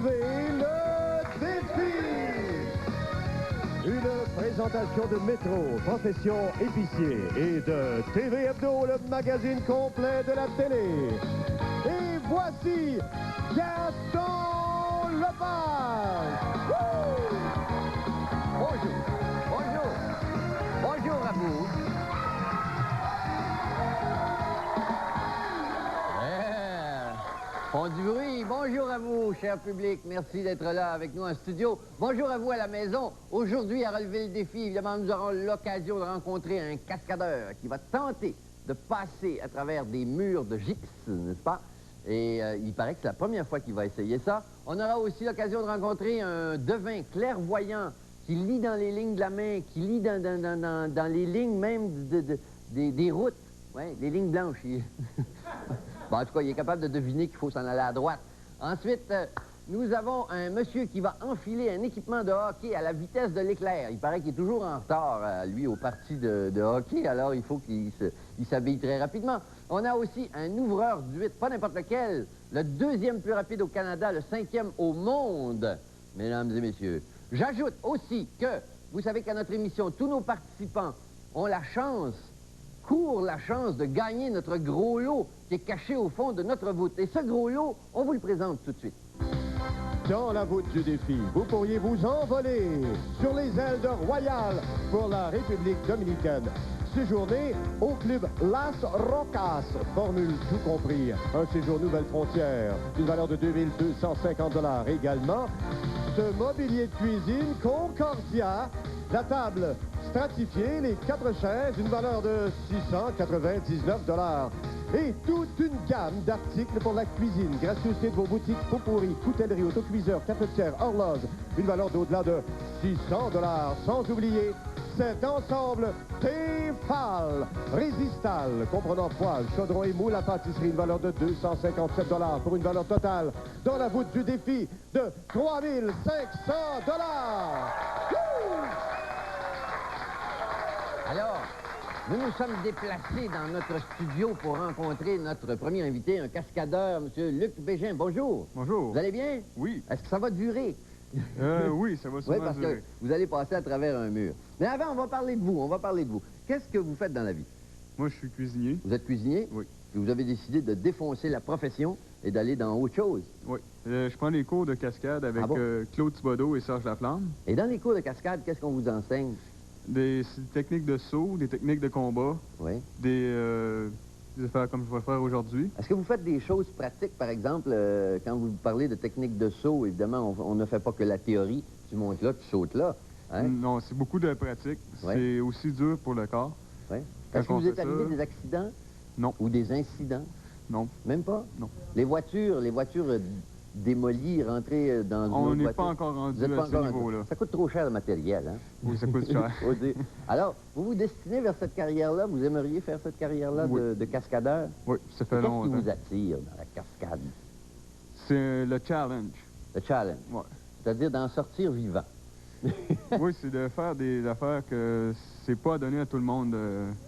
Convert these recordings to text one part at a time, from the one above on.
relever le défi. Une présentation de Métro, Profession Épicier et de TV Hebdo, le magazine complet de la télé. Et voici Gaston Lepage. Bonjour, bonjour, bonjour à vous. Font du bruit. Bonjour à vous, cher public. Merci d'être là avec nous en studio. Bonjour à vous à la maison. Aujourd'hui, à relever le défi, évidemment, nous aurons l'occasion de rencontrer un cascadeur qui va tenter de passer à travers des murs de gypse, n'est-ce pas? Et il paraît que c'est la première fois qu'il va essayer ça. On aura aussi l'occasion de rencontrer un devin clairvoyant qui lit dans les lignes de la main, qui lit dans les lignes même des routes. Oui, les lignes blanches. Bon, en tout cas, il est capable de deviner qu'il faut s'en aller à droite. Ensuite, nous avons un monsieur qui va enfiler un équipement de hockey à la vitesse de l'éclair. Il paraît qu'il est toujours en retard, lui, aux parties de hockey, alors il faut qu'il s'habille très rapidement. On a aussi un ouvreur d'huîtres, pas n'importe lequel, le deuxième plus rapide au Canada, le 5e au monde, mesdames et messieurs. J'ajoute aussi que, vous savez qu'à notre émission, tous nos participants ont courent la chance de gagner notre gros lot qui est caché au fond de notre voûte. Et ce gros lot, on vous le présente tout de suite. Dans la voûte du défi, vous pourriez vous envoler sur les ailes de Royal pour la République dominicaine. Séjourner au club Las Rocas, formule tout compris. Un séjour Nouvelle Frontière, d'une valeur de 2250 $. Également, ce mobilier de cuisine Concordia, la table stratifiée, les 4 chaises, d'une valeur de 699 $. Et toute une gamme d'articles pour la cuisine. Gracieuseté de vos boutiques Pot-Pourri, coutellerie, autocuiseur, cafetière, horloge, une valeur d'au-delà de 600 $. Sans oublier cet ensemble Tefal Résistal, comprenant poêle, chaudron et moule à pâtisserie, une valeur de 257 $ pour une valeur totale dans la voûte du défi de 3500 $. Alors, nous nous sommes déplacés dans notre studio pour rencontrer notre premier invité, un cascadeur, M. Luc Bégin. Bonjour. Bonjour. Vous allez bien? Oui. Est-ce que ça va durer? Oui, ça va sûrement Oui, parce durer. que vous allez passer à travers un mur. Mais avant, on va parler de vous, Qu'est-ce que vous faites dans la vie? Moi, je suis cuisinier. Vous êtes cuisinier? Oui. Puis vous avez décidé de défoncer la profession et d'aller dans autre chose. Oui. Je prends des cours de cascade avec Claude Thibodeau et Serge Laflamme. Et dans les cours de cascade, qu'est-ce qu'on vous enseigne? Des techniques de saut, des techniques de combat, Oui. des affaires comme je vais faire aujourd'hui. Est-ce que vous faites des choses pratiques, par exemple, quand vous parlez de techniques de saut, évidemment, on ne fait pas que la théorie, tu montes là, tu sautes là. Hein? Non, c'est beaucoup de pratique. Ouais. C'est aussi dur pour le corps. Oui. Quand Est-ce que on vous êtes fait arrivé ça- des accidents? Non. Ou des incidents? Non. Même pas? Non. Les voitures démolies, rentrées dans une On autre n'est voiture? pas encore rendu Vous êtes pas à ce encore niveau-là. Ça coûte trop cher le matériel, hein? Oui, ça coûte cher. Faut dire. Alors, vous vous destinez vers cette carrière-là? Vous aimeriez faire cette carrière-là Oui. de cascadeur? Oui, ça fait Qu'est-ce qui longtemps. vous attire dans la cascade? C'est le challenge. Le challenge. Ouais. C'est-à-dire d'en sortir vivant. Oui, c'est de faire des affaires que c'est pas donné à tout le monde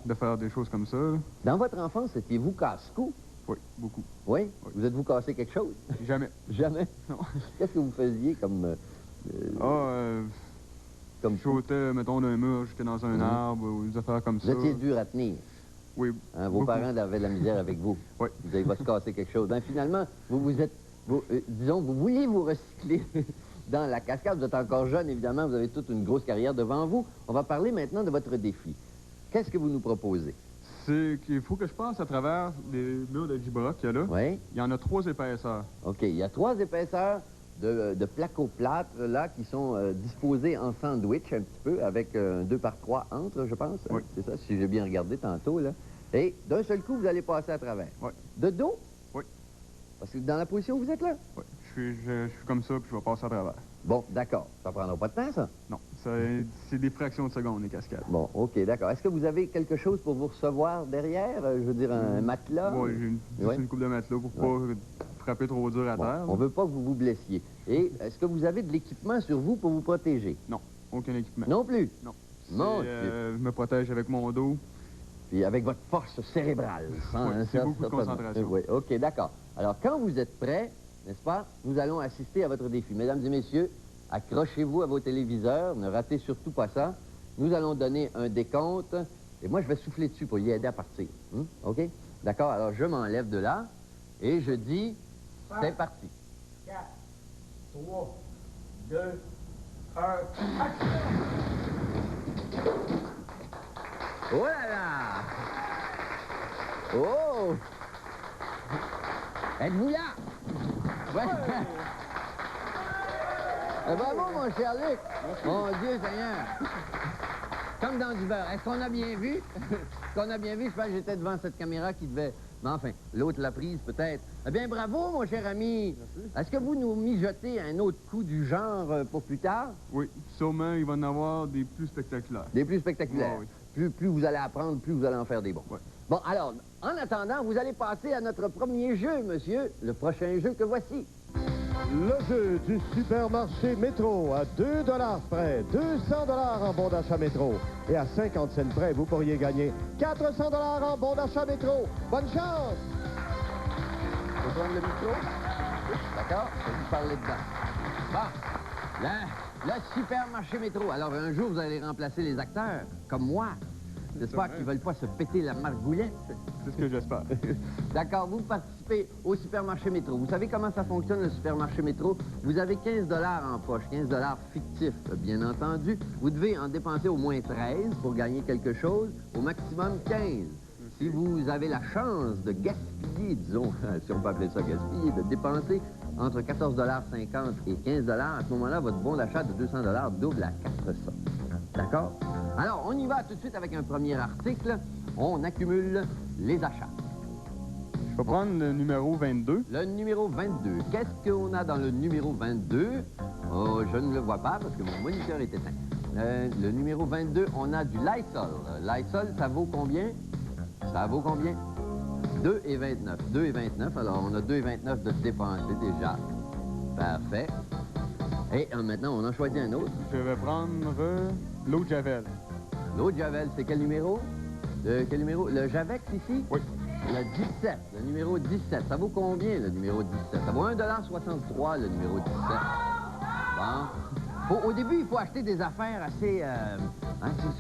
de faire des choses comme ça. Là. Dans votre enfance, étiez-vous casse-cou? Oui, beaucoup. Oui? Oui. Vous êtes-vous cassé quelque chose? Jamais. Jamais? Non. Qu'est-ce que vous faisiez comme... comme Je sautais, mettons, d'un mur, j'étais dans un arbre, ou des affaires comme Vous ça. étiez dur à tenir. Oui. Hein, vos beaucoup. parents avaient de la misère avec vous. Oui. Vous allez pas se casser quelque chose. Ben, finalement, disons, vous vouliez vous recycler dans la cascade. Vous êtes encore jeune, évidemment. Vous avez toute une grosse carrière devant vous. On va parler maintenant de votre défi. Qu'est-ce que vous nous proposez? C'est qu'il faut que je passe à travers les murs de Gibra qu'il y a là. Oui? Il y en a 3 épaisseurs. OK. Il y a 3 épaisseurs de placo-plâtre, là, qui sont disposés en sandwich un petit peu, avec un 2x3 entre, je pense. Oui. C'est ça, si j'ai bien regardé tantôt, là. Et d'un seul coup, vous allez passer à travers. Oui. De dos? Oui. Parce que dans la position où vous êtes là? Oui. Je suis comme ça, puis je vais passer à travers. Bon, d'accord. Ça prendra pas de temps, ça? Non. C'est des fractions de secondes, les cascades. Bon, OK, d'accord. Est-ce que vous avez quelque chose pour vous recevoir derrière? Je veux dire, un matelas? Oui, j'ai juste une coupe de matelas pour pas frapper trop dur à Bon, terre. on veut pas que vous vous blessiez. Et est-ce que vous avez de l'équipement sur vous pour vous protéger? Non, aucun équipement. Non plus? Non. Mon Je me protège avec mon dos. Puis avec votre force cérébrale. Oui, c'est beaucoup de concentration. Oui, OK, d'accord. Alors, quand vous êtes prêt, n'est-ce pas? Nous allons assister à votre défi. Mesdames et messieurs, accrochez-vous à vos téléviseurs, ne ratez surtout pas ça. Nous allons donner un décompte, et moi, je vais souffler dessus pour y aider à partir. OK? D'accord? Alors, je m'enlève de là, et je dis, c'est parti. 4, 3, 2, 1, action! Oh là là! Oh! Êtes-vous là? Ouais. Bravo, mon cher Luc! Mon Dieu Seigneur! Comme dans du beurre. Est-ce qu'on a bien vu? Est-ce qu'on a bien vu? Je pense que j'étais devant cette caméra qui devait... Mais enfin, l'autre l'a prise peut-être. Eh bien, bravo, mon cher ami! Est-ce que vous nous mijotez un autre coup du genre pour plus tard? Oui, sûrement, il va en avoir des plus spectaculaires. Des plus spectaculaires. Oui. Plus vous allez apprendre, plus vous allez en faire des bons. Ouais. Bon, alors, en attendant, vous allez passer à notre premier jeu, monsieur. Le prochain jeu que voici. Le jeu du supermarché Métro à 2 $ près, 200 $ en bon d'achat Métro. Et à 50 cents près, vous pourriez gagner 400 $ en bon d'achat Métro. Bonne chance! Vous prendre le micro? D'accord? Je vais vous parler dedans. Bon, le supermarché Métro. Alors, un jour, vous allez remplacer les acteurs, comme moi. J'espère qu'ils ne veulent pas se péter la margoulette. C'est ce que j'espère. D'accord, vous participez au supermarché Métro. Vous savez comment ça fonctionne, le supermarché Métro? Vous avez 15 $ en poche, 15 $ fictifs, bien entendu. Vous devez en dépenser au moins 13 pour gagner quelque chose, au maximum 15. Si vous avez la chance de gaspiller, disons, si on peut appeler ça gaspiller, de dépenser entre 14,50 $ et 15 $, à ce moment-là, votre bon d'achat de 200 $ double à 400. D'accord? Alors, on y va tout de suite avec un premier article. On accumule les achats. Je vais prendre le numéro 22. Le numéro 22. Qu'est-ce qu'on a dans le numéro 22? Oh, je ne le vois pas parce que mon moniteur est éteint. Le numéro 22, on a du Lysol. Lysol, ça vaut combien? Ça vaut combien? 2,29. 2,29. Alors, on a 2,29 de dépenser déjà. Parfait. Et maintenant, on en choisit un autre. Je vais prendre l'eau de Javel. L'eau de Javel, c'est quel numéro? Quel numéro? Le Javex ici? Oui. Le 17, le numéro 17. Ça vaut combien, le numéro 17? Ça vaut 1,63 $, le numéro 17. Bon. Au début, il faut acheter des affaires assez...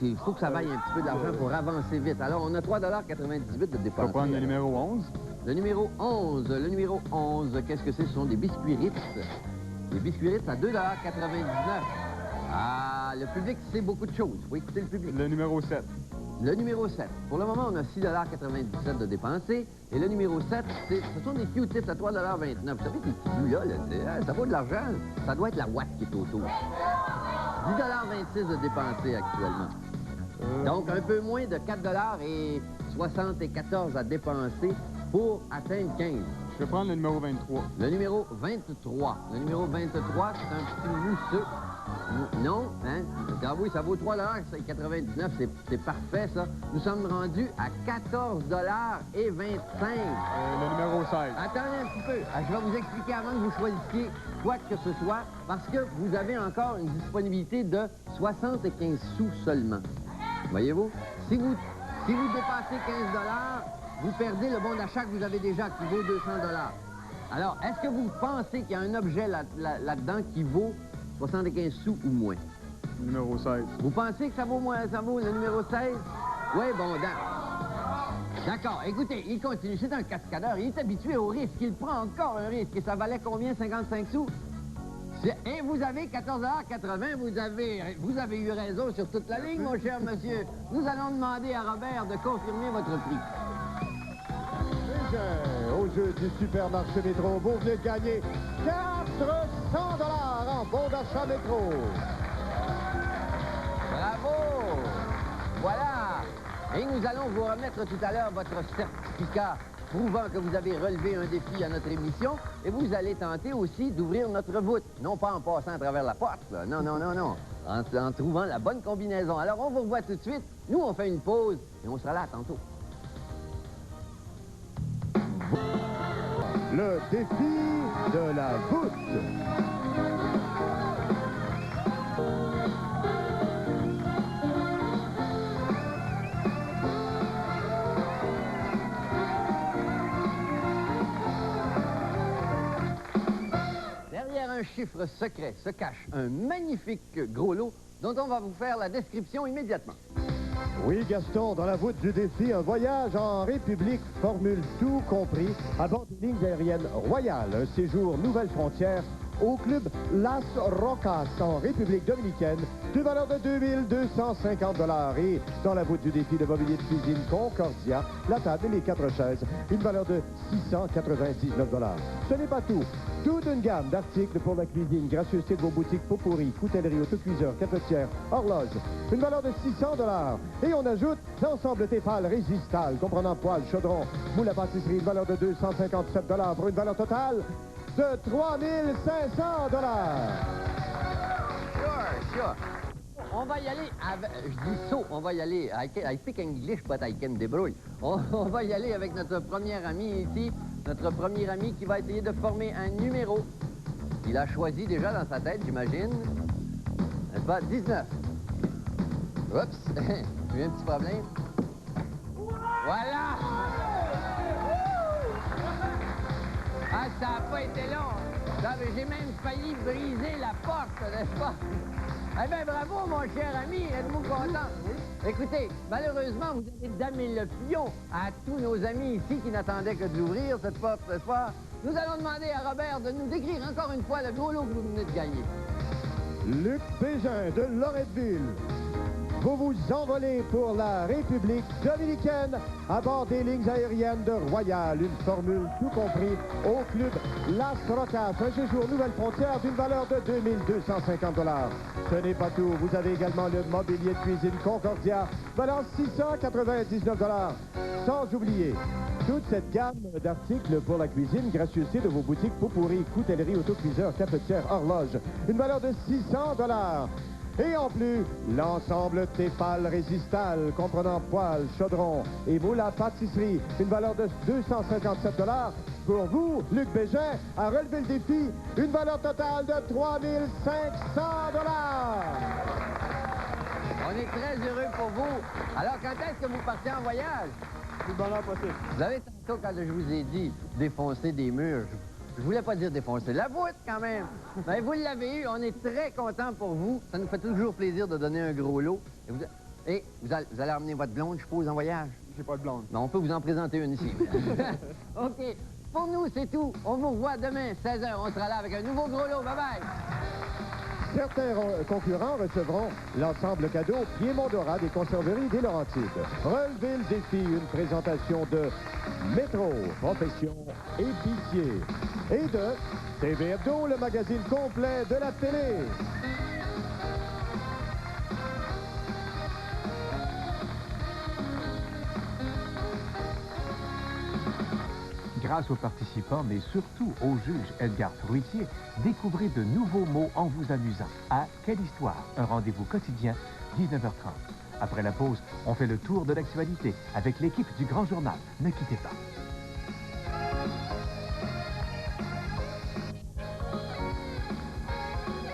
il faut que ça vaille un petit peu d'argent pour avancer vite. Alors, on a 3,98 $ de dépenses. Je vais prendre le numéro 11. Le numéro 11. Le numéro 11, qu'est-ce que c'est? Ce sont des biscuits Ritz. Les biscuits Ritz à 2,99 $. Ah, le public sait beaucoup de choses. Il faut écouter le public. Le numéro 7. Le numéro 7. Pour le moment, on a 6,97 $ de dépensés. Et le numéro 7, ce sont des Q-tips à 3,29 $. Vous savez, ces petits là, ça vaut de l'argent. Ça doit être la Watt qui est autour. 10,26 $ de dépensés actuellement. Donc, un peu moins de 4,74 $ à dépenser pour atteindre 15. Je vais prendre le numéro 23. Le numéro 23. Le numéro 23, c'est un petit mousseux. Non, hein? Ah oui, ça vaut 3,99 $. C'est parfait, ça. Nous sommes rendus à 14,25 $. Le numéro 16. Attendez un petit peu. Je vais vous expliquer avant que vous choisissiez quoi que ce soit, parce que vous avez encore une disponibilité de 75 sous seulement. Voyez-vous? Si vous dépassez 15 $, vous perdez le bon d'achat que vous avez déjà, qui vaut 200 $. Alors, est-ce que vous pensez qu'il y a un objet là-dedans qui vaut 75 sous ou moins? Numéro 16. Vous pensez que ça vaut moins, ça vaut le numéro 16? Oui, bon, d'accord. Écoutez, il continue. C'est un cascadeur. Il est habitué au risque. Il prend encore un risque. Et ça valait combien? 55 sous? Et vous avez 14,80 $. Vous avez eu raison sur toute la ligne, mon cher monsieur. Nous allons demander à Robert de confirmer votre prix. Au jeu du supermarché Métro, vous venez de gagner 400 $ en bon d'achat Métro. Bravo! Voilà! Et nous allons vous remettre tout à l'heure votre certificat prouvant que vous avez relevé un défi à notre émission. Et vous allez tenter aussi d'ouvrir notre voûte. Non pas en passant à travers la porte, là. Non, non, non, non. En trouvant la bonne combinaison. Alors, on vous revoit tout de suite. Nous, on fait une pause et on sera là tantôt. Le défi de la voûte. un chiffre secret se cache un magnifique gros lot dont on va vous faire la description immédiatement. Oui, Gaston, dans la voûte du défi, un voyage en République, formule tout compris, à bord des lignes aériennes royales, un séjour nouvelle frontière au club Las Rocas en République dominicaine, d'une valeur de 2250 $. Et dans la voûte du défi de mobilier de cuisine Concordia, la table et les 4 chaises, une valeur de 699 $. Ce n'est pas tout. Toute une gamme d'articles pour la cuisine, gracieuseté de vos boutiques Pot-Pourri, coutellerie, autocuiseur, cafetière, horloge, une valeur de 600 $. Et on ajoute l'ensemble Tefal Résistal, comprenant poêle, chaudron, moule à pâtisserie, une valeur de 257 $ pour une valeur totale de 3500 $. Sure. On va y aller avec... Je dis so, on va y aller. I speak English, but I can débrouille. On va y aller avec notre premier ami ici. Notre premier ami qui va essayer de former un numéro. Il a choisi déjà dans sa tête, j'imagine. N'est-ce pas? 19. Oups, j'ai eu un petit problème. Voilà! Ah, ça n'a pas été long. J'ai même failli briser la porte, n'est-ce pas? Eh bien, bravo, mon cher ami. Êtes-vous content? Écoutez, malheureusement, vous avez damé le pion à tous nos amis ici qui n'attendaient que d'ouvrir cette porte, n'est-ce pas? Nous allons demander à Robert de nous décrire encore une fois le gros lot que vous venez de gagner. Luc Bégin de Loretteville. Vous vous envolez pour la République dominicaine à bord des lignes aériennes de Royal. Une formule tout compris au club Las Rocas. Un séjour nouvelle frontière d'une valeur de 2250 $. Ce n'est pas tout. Vous avez également le mobilier de cuisine Concordia, valeur 699 $. Sans oublier toute cette gamme d'articles pour la cuisine, gracieuseté de vos boutiques Pot-Pourri, coutellerie, autocuiseur, cafetière, horloge. Une valeur de 600 $. Et en plus, l'ensemble Tefal Résistal, comprenant poêle, chaudron et moule à pâtisserie, une valeur de 257 $. Pour vous, Luc Bégin, à relever le défi, une valeur totale de 3500 $. On est très heureux pour vous. Alors, quand est-ce que vous partez en voyage? Tout le bonheur possible. Vous avez tantôt, quand je vous ai dit défoncer des murs, je voulais pas dire défoncer la voûte, quand même. Mais vous l'avez eu, on est très contents pour vous. Ça nous fait toujours plaisir de donner un gros lot. Et vous allez emmener votre blonde, je suppose, en voyage? J'ai pas de blonde. Mais on peut vous en présenter une ici. OK. Pour nous, c'est tout. On vous revoit demain, 16h. On sera là avec un nouveau gros lot. Bye-bye. Certains concurrents recevront l'ensemble cadeau Piémont Dorade des conserveries des Laurentides. Relevez le défi, une présentation de Métro, Profession Épicier. Et de TV Hebdo, le magazine complet de la télé. Grâce aux participants, mais surtout au juge Edgar Fruitier, découvrez de nouveaux mots en vous amusant. À Quelle histoire? Un rendez-vous quotidien, 19h30. Après la pause, on fait le tour de l'actualité avec l'équipe du Grand Journal. Ne quittez pas.